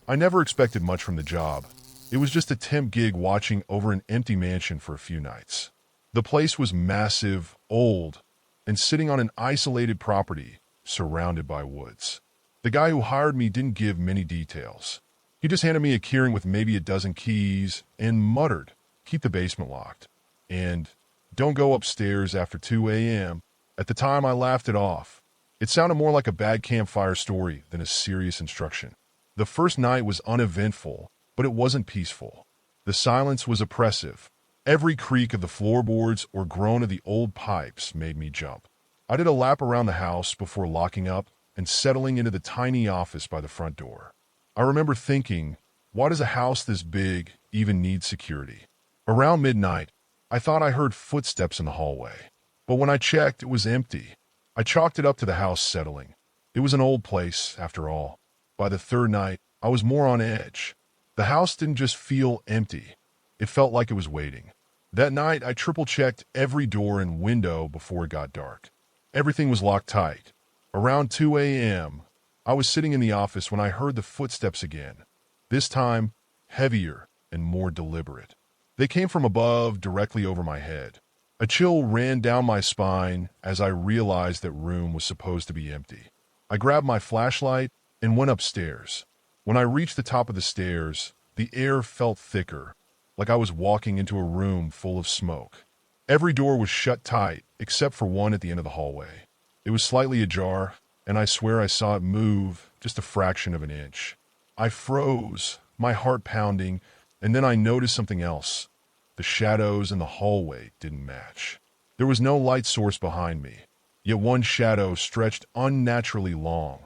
I never expected much from the job. It was just a temp gig watching over an empty mansion for a few nights. The place was massive, old, and sitting on an isolated property surrounded by woods. The guy who hired me didn't give many details. He just handed me a keyring with maybe a dozen keys and muttered, "Keep the basement locked." And "Don't go upstairs after 2 a.m. At the time, I laughed it off. It sounded more like a bad campfire story than a serious instruction. The first night was uneventful, but it wasn't peaceful. The silence was oppressive. Every creak of the floorboards or groan of the old pipes made me jump. I did a lap around the house before locking up and settling into the tiny office by the front door. I remember thinking, why does a house this big even need security? Around midnight, I thought I heard footsteps in the hallway. But when I checked, it was empty. I chalked it up to the house settling. It was an old place, after all. By the third night, I was more on edge. The house didn't just feel empty. It felt like it was waiting. That night, I triple-checked every door and window before it got dark. Everything was locked tight. Around 2 a.m., I was sitting in the office when I heard the footsteps again. This time, heavier and more deliberate. They came from above, directly over my head. A chill ran down my spine as I realized that room was supposed to be empty. I grabbed my flashlight and went upstairs. When I reached the top of the stairs, the air felt thicker, like I was walking into a room full of smoke. Every door was shut tight, except for one at the end of the hallway. It was slightly ajar, and I swear I saw it move just a fraction of an inch. I froze, my heart pounding, and then I noticed something else. The shadows in the hallway didn't match. There was no light source behind me, yet one shadow stretched unnaturally long,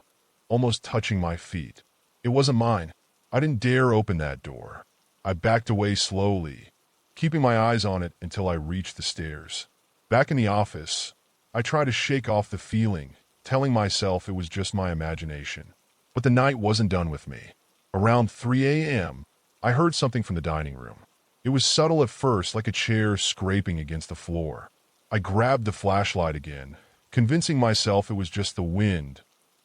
almost touching my feet. It wasn't mine. I didn't dare open that door. I backed away slowly, keeping my eyes on it until I reached the stairs. Back in the office, I tried to shake off the feeling, telling myself it was just my imagination. But the night wasn't done with me. Around 3 a.m., I heard something from the dining room. It was subtle at first, like a chair scraping against the floor. I grabbed the flashlight again, convincing myself it was just the wind,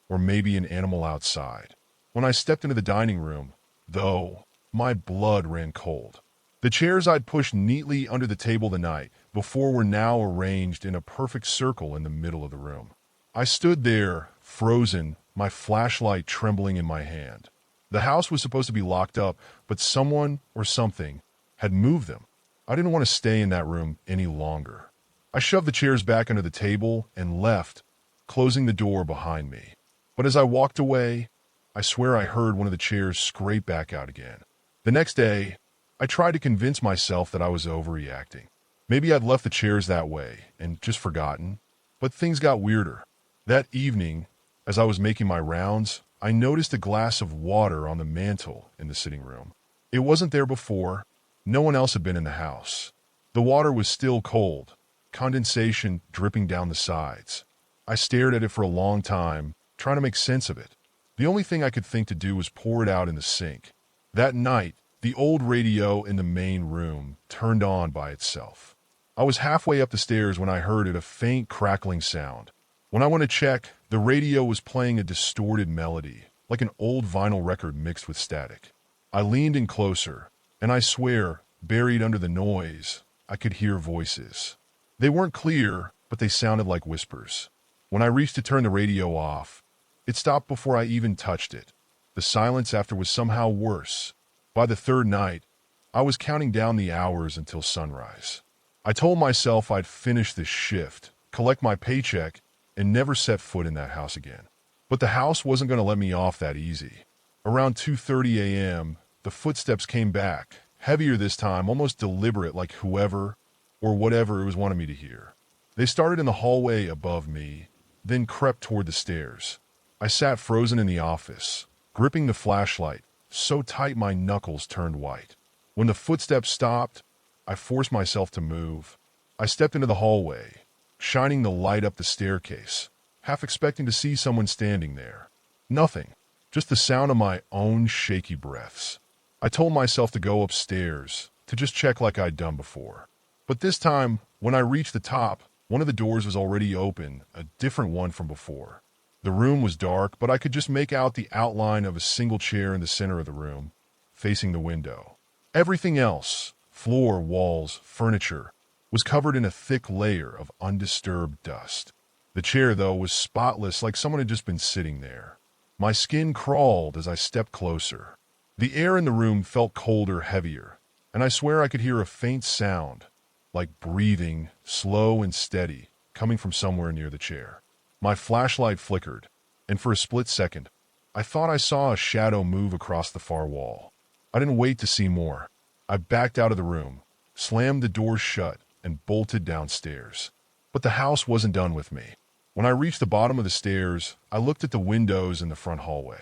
or maybe an animal outside. When I stepped into the dining room, though, my blood ran cold. The chairs I'd pushed neatly under the table the night before were now arranged in a perfect circle in the middle of the room. I stood there, frozen, my flashlight trembling in my hand. The house was supposed to be locked up, but someone or something had moved them. I didn't want to stay in that room any longer. I shoved the chairs back under the table and left, closing the door behind me. But as I walked away, I swear I heard one of the chairs scrape back out again. The next day, I tried to convince myself that I was overreacting. Maybe I'd left the chairs that way and just forgotten. But things got weirder. That evening, as I was making my rounds, I noticed a glass of water on the mantel in the sitting room. It wasn't there before. No one else had been in the house. The water was still cold, condensation dripping down the sides. I stared at it for a long time, trying to make sense of it. The only thing I could think to do was pour it out in the sink. That night, the old radio in the main room turned on by itself. I was halfway up the stairs when I heard it, a faint crackling sound. When I went to check, the radio was playing a distorted melody, like an old vinyl record mixed with static. I leaned in closer, and I swear, buried under the noise, I could hear voices. They weren't clear, but they sounded like whispers. When I reached to turn the radio off, it stopped before I even touched it. The silence after was somehow worse. By the third night, I was counting down the hours until sunrise. I told myself I'd finish this shift, collect my paycheck, and never set foot in that house again. But the house wasn't going to let me off that easy. Around 2:30 a.m., the footsteps came back, heavier this time, almost deliberate, like whoever or whatever it was wanting me to hear. They started in the hallway above me, then crept toward the stairs. I sat frozen in the office, gripping the flashlight, so tight my knuckles turned white. When the footsteps stopped, I forced myself to move. I stepped into the hallway, shining the light up the staircase, half expecting to see someone standing there. Nothing, just the sound of my own shaky breaths. I told myself to go upstairs, to just check like I'd done before. But this time, when I reached the top, one of the doors was already open, a different one from before. The room was dark, but I could just make out the outline of a single chair in the center of the room, facing the window. Everything else, floor, walls, furniture, was covered in a thick layer of undisturbed dust. The chair, though, was spotless, like someone had just been sitting there. My skin crawled as I stepped closer. The air in the room felt colder, heavier, and I swear I could hear a faint sound, like breathing, slow and steady, coming from somewhere near the chair. My flashlight flickered, and for a split second, I thought I saw a shadow move across the far wall. I didn't wait to see more. I backed out of the room, slammed the door shut, and bolted downstairs. But the house wasn't done with me. When I reached the bottom of the stairs, I looked at the windows in the front hallway.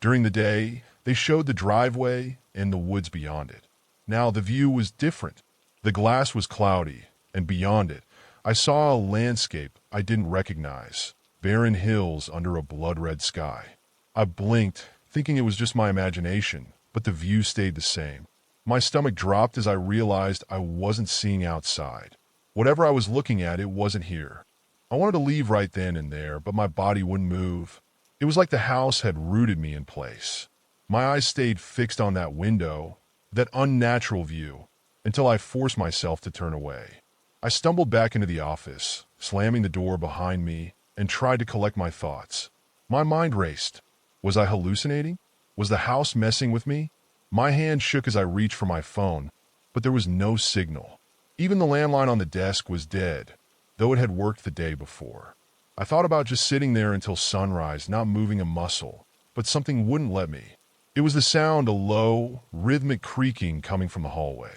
During the day, they showed the driveway and the woods beyond it. Now the view was different. The glass was cloudy, and beyond it, I saw a landscape I didn't recognize. Barren hills under a blood-red sky. I blinked, thinking it was just my imagination, but the view stayed the same. My stomach dropped as I realized I wasn't seeing outside. Whatever I was looking at, it wasn't here. I wanted to leave right then and there, but my body wouldn't move. It was like the house had rooted me in place. My eyes stayed fixed on that window, that unnatural view, until I forced myself to turn away. I stumbled back into the office, slamming the door behind me, and tried to collect my thoughts. My mind raced. Was I hallucinating? Was the house messing with me? My hand shook as I reached for my phone, but there was no signal. Even the landline on the desk was dead, though it had worked the day before. I thought about just sitting there until sunrise, not moving a muscle, but something wouldn't let me. It was the sound, a low, rhythmic creaking coming from the hallway.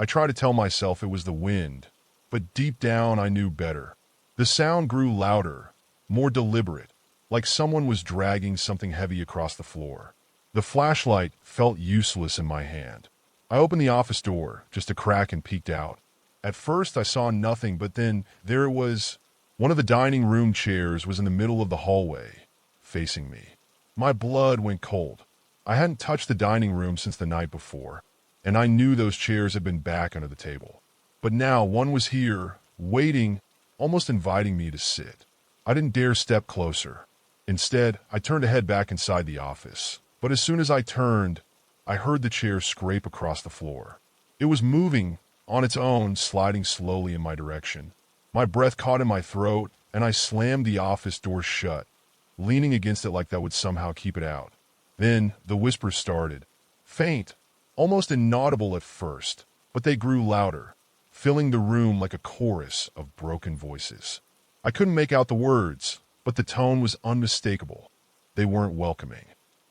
I tried to tell myself it was the wind, but deep down I knew better. The sound grew louder, more deliberate, like someone was dragging something heavy across the floor. The flashlight felt useless in my hand. I opened the office door, just a crack, and peeked out. At first I saw nothing, but then there it was. One of the dining room chairs was in the middle of the hallway, facing me. My blood went cold. I hadn't touched the dining room since the night before, and I knew those chairs had been back under the table. But now one was here, waiting, almost inviting me to sit. I didn't dare step closer. Instead, I turned to head back inside the office. But as soon as I turned, I heard the chair scrape across the floor. It was moving on its own, sliding slowly in my direction. My breath caught in my throat, and I slammed the office door shut, leaning against it like that would somehow keep it out. Then the whispers started. Faint, almost inaudible at first, but they grew louder, filling the room like a chorus of broken voices. I couldn't make out the words, but the tone was unmistakable. They weren't welcoming.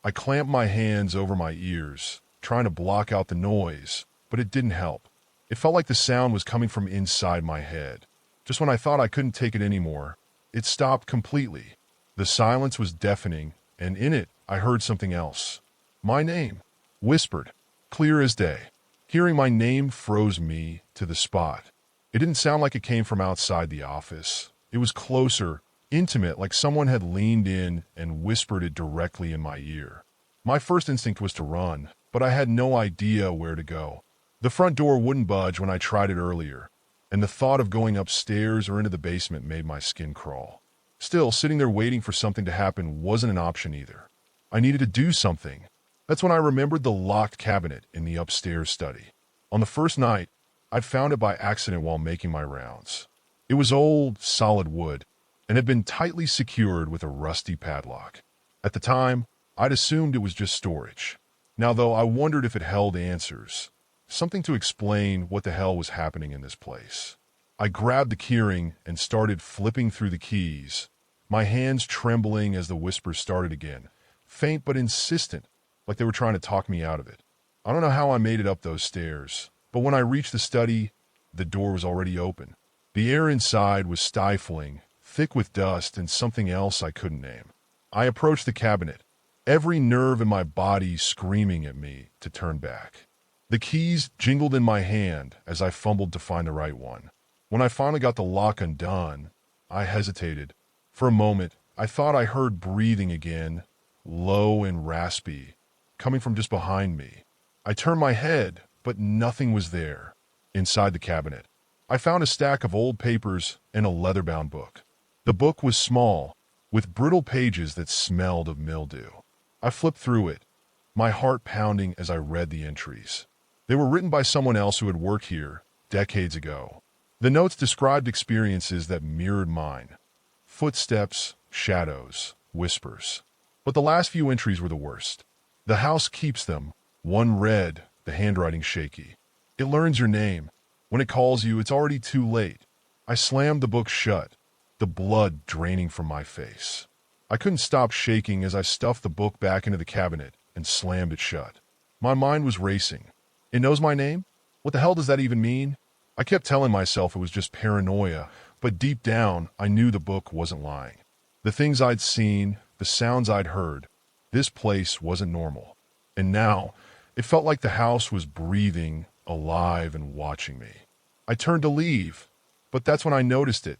I clamped my hands over my ears, trying to block out the noise, but it didn't help. It felt like the sound was coming from inside my head. Just when I thought I couldn't take it anymore, it stopped completely. The silence was deafening, and in it, I heard something else. My name, whispered, clear as day. Hearing my name froze me to the spot. It didn't sound like it came from outside the office. It was closer, intimate, like someone had leaned in and whispered it directly in my ear. My first instinct was to run, but I had no idea where to go. The front door wouldn't budge when I tried it earlier, and the thought of going upstairs or into the basement made my skin crawl. Still, sitting there waiting for something to happen wasn't an option either. I needed to do something. That's when I remembered the locked cabinet in the upstairs study. On the first night, I'd found it by accident while making my rounds. It was old, solid wood, and had been tightly secured with a rusty padlock. At the time, I'd assumed it was just storage. Now, though, I wondered if it held answers, something to explain what the hell was happening in this place. I grabbed the keyring and started flipping through the keys, my hands trembling as the whispers started again, faint but insistent, like they were trying to talk me out of it. I don't know how I made it up those stairs, but when I reached the study, the door was already open. The air inside was stifling, thick with dust and something else I couldn't name. I approached the cabinet, every nerve in my body screaming at me to turn back. The keys jingled in my hand as I fumbled to find the right one. When I finally got the lock undone, I hesitated. For a moment, I thought I heard breathing again, low and raspy, coming from just behind me. I turned my head, but nothing was there. Inside the cabinet, I found a stack of old papers and a leather-bound book. The book was small, with brittle pages that smelled of mildew. I flipped through it, my heart pounding as I read the entries. They were written by someone else who had worked here decades ago. The notes described experiences that mirrored mine. Footsteps, shadows, whispers. But the last few entries were the worst. The house keeps them. One read, the handwriting shaky. It learns your name. When it calls you, it's already too late. I slammed the book shut, the blood draining from my face. I couldn't stop shaking as I stuffed the book back into the cabinet and slammed it shut. My mind was racing. It knows my name? What the hell does that even mean? I kept telling myself it was just paranoia, but deep down, I knew the book wasn't lying. The things I'd seen, the sounds I'd heard, this place wasn't normal. And now, it felt like the house was breathing, alive, and watching me. I turned to leave, but that's when I noticed it.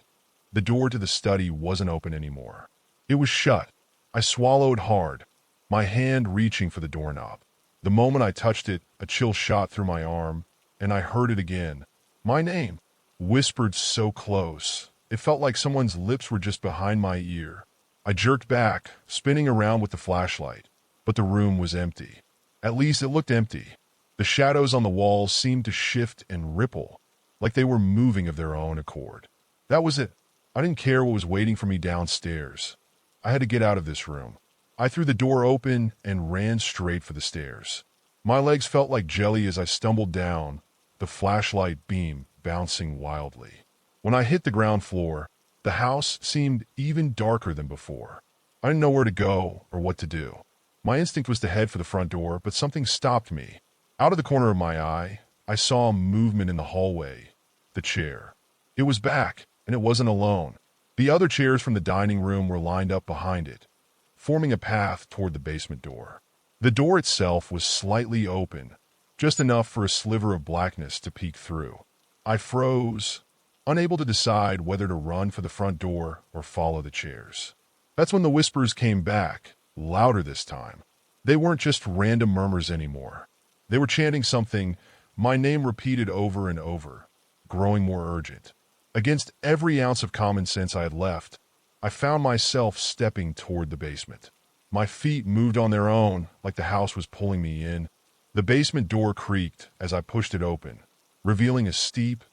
The door to the study wasn't open anymore. It was shut. I swallowed hard, my hand reaching for the doorknob. The moment I touched it, a chill shot through my arm, and I heard it again. My name, whispered so close. It felt like someone's lips were just behind my ear. I jerked back, spinning around with the flashlight, but the room was empty. At least it looked empty. The shadows on the walls seemed to shift and ripple, like they were moving of their own accord. That was it. I didn't care what was waiting for me downstairs. I had to get out of this room. I threw the door open and ran straight for the stairs. My legs felt like jelly as I stumbled down, the flashlight beam bouncing wildly. When I hit the ground floor, the house seemed even darker than before. I didn't know where to go or what to do. My instinct was to head for the front door, but something stopped me. Out of the corner of my eye, I saw movement in the hallway. The chair. It was back, and it wasn't alone. The other chairs from the dining room were lined up behind it, forming a path toward the basement door. The door itself was slightly open, just enough for a sliver of blackness to peek through. I froze, unable to decide whether to run for the front door or follow the chairs. That's when the whispers came back, louder this time. They weren't just random murmurs anymore. They were chanting something, my name repeated over and over, growing more urgent. Against every ounce of common sense I had left, I found myself stepping toward the basement. My feet moved on their own, like the house was pulling me in. The basement door creaked as I pushed it open, revealing a steep,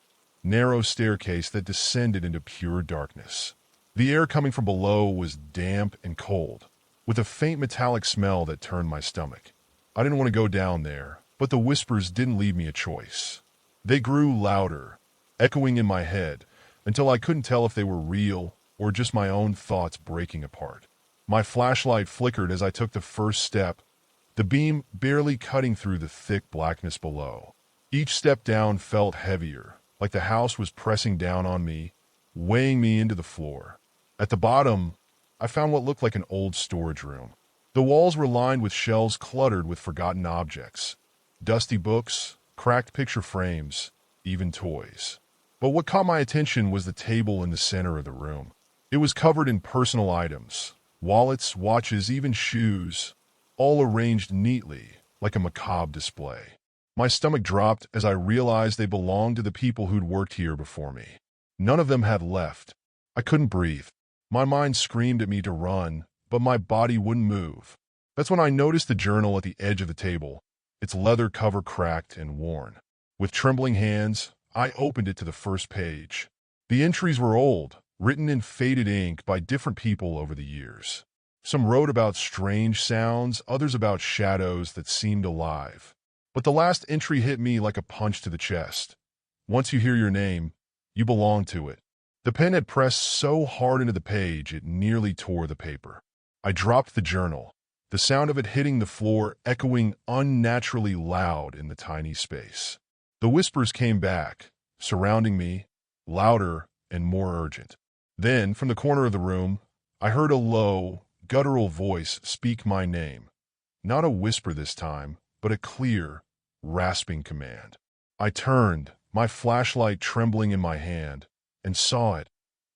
narrow staircase that descended into pure darkness. The air coming from below was damp and cold, with a faint metallic smell that turned my stomach. I didn't want to go down there, but the whispers didn't leave me a choice. They grew louder, echoing in my head, until I couldn't tell if they were real or just my own thoughts breaking apart. My flashlight flickered as I took the first step, the beam barely cutting through the thick blackness below. Each step down felt heavier, like the house was pressing down on me, weighing me into the floor. At the bottom, I found what looked like an old storage room. The walls were lined with shelves cluttered with forgotten objects, dusty books, cracked picture frames, even toys. But what caught my attention was the table in the center of the room. It was covered in personal items, wallets, watches, even shoes, all arranged neatly like a macabre display. My stomach dropped as I realized they belonged to the people who'd worked here before me. None of them had left. I couldn't breathe. My mind screamed at me to run, but my body wouldn't move. That's when I noticed the journal at the edge of the table, its leather cover cracked and worn. With trembling hands, I opened it to the first page. The entries were old, written in faded ink by different people over the years. Some wrote about strange sounds, others about shadows that seemed alive. But the last entry hit me like a punch to the chest. Once you hear your name, you belong to it. The pen had pressed so hard into the page it nearly tore the paper. I dropped the journal, the sound of it hitting the floor echoing unnaturally loud in the tiny space. The whispers came back, surrounding me, louder and more urgent. Then, from the corner of the room, I heard a low, guttural voice speak my name. Not a whisper this time, but a clear, rasping command. I turned, my flashlight trembling in my hand, and saw it,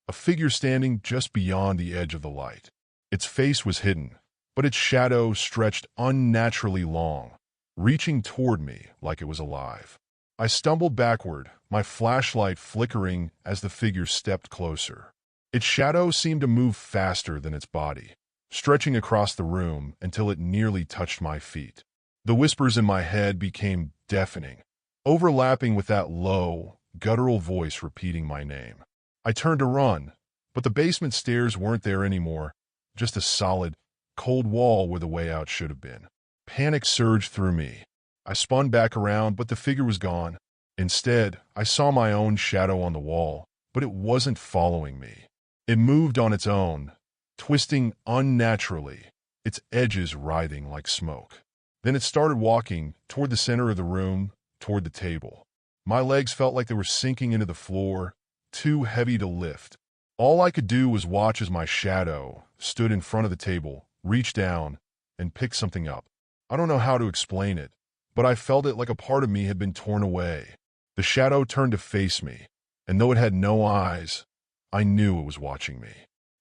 a figure standing just beyond the edge of the light. Its face was hidden, but its shadow stretched unnaturally long, reaching toward me like it was alive. I stumbled backward, my flashlight flickering as the figure stepped closer. Its shadow seemed to move faster than its body, stretching across the room until it nearly touched my feet. The whispers in my head became deafening, overlapping with that low, guttural voice repeating my name. I turned to run, but the basement stairs weren't there anymore, just a solid, cold wall where the way out should have been. Panic surged through me. I spun back around, but the figure was gone. Instead, I saw my own shadow on the wall, but it wasn't following me. It moved on its own, twisting unnaturally, its edges writhing like smoke. Then it started walking toward the center of the room, toward the table. My legs felt like they were sinking into the floor, too heavy to lift. All I could do was watch as my shadow stood in front of the table, reached down, and picked something up. I don't know how to explain it, but I felt it like a part of me had been torn away. The shadow turned to face me, and though it had no eyes, I knew it was watching me.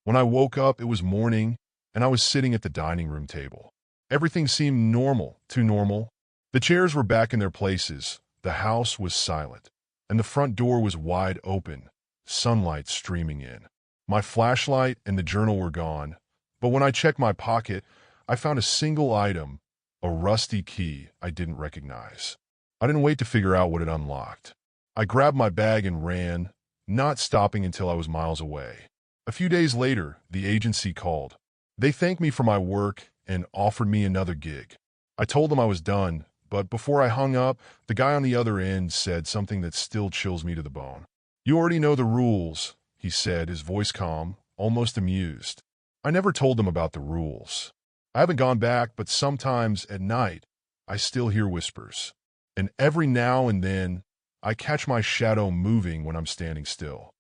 When I woke up, it was morning, and I was sitting at the dining room table. Everything seemed normal, too normal. The chairs were back in their places, the house was silent, and the front door was wide open, sunlight streaming in. My flashlight and the journal were gone, but when I checked my pocket, I found a single item, a rusty key I didn't recognize. I didn't wait to figure out what it unlocked. I grabbed my bag and ran, not stopping until I was miles away. A few days later, the agency called. They thanked me for my work and offered me another gig. I told them I was done, but before I hung up, the guy on the other end said something that still chills me to the bone. "You already know the rules," he said, his voice calm, almost amused. I never told them about the rules. I haven't gone back, but sometimes at night, I still hear whispers. And every now and then, I catch my shadow moving when I'm standing still.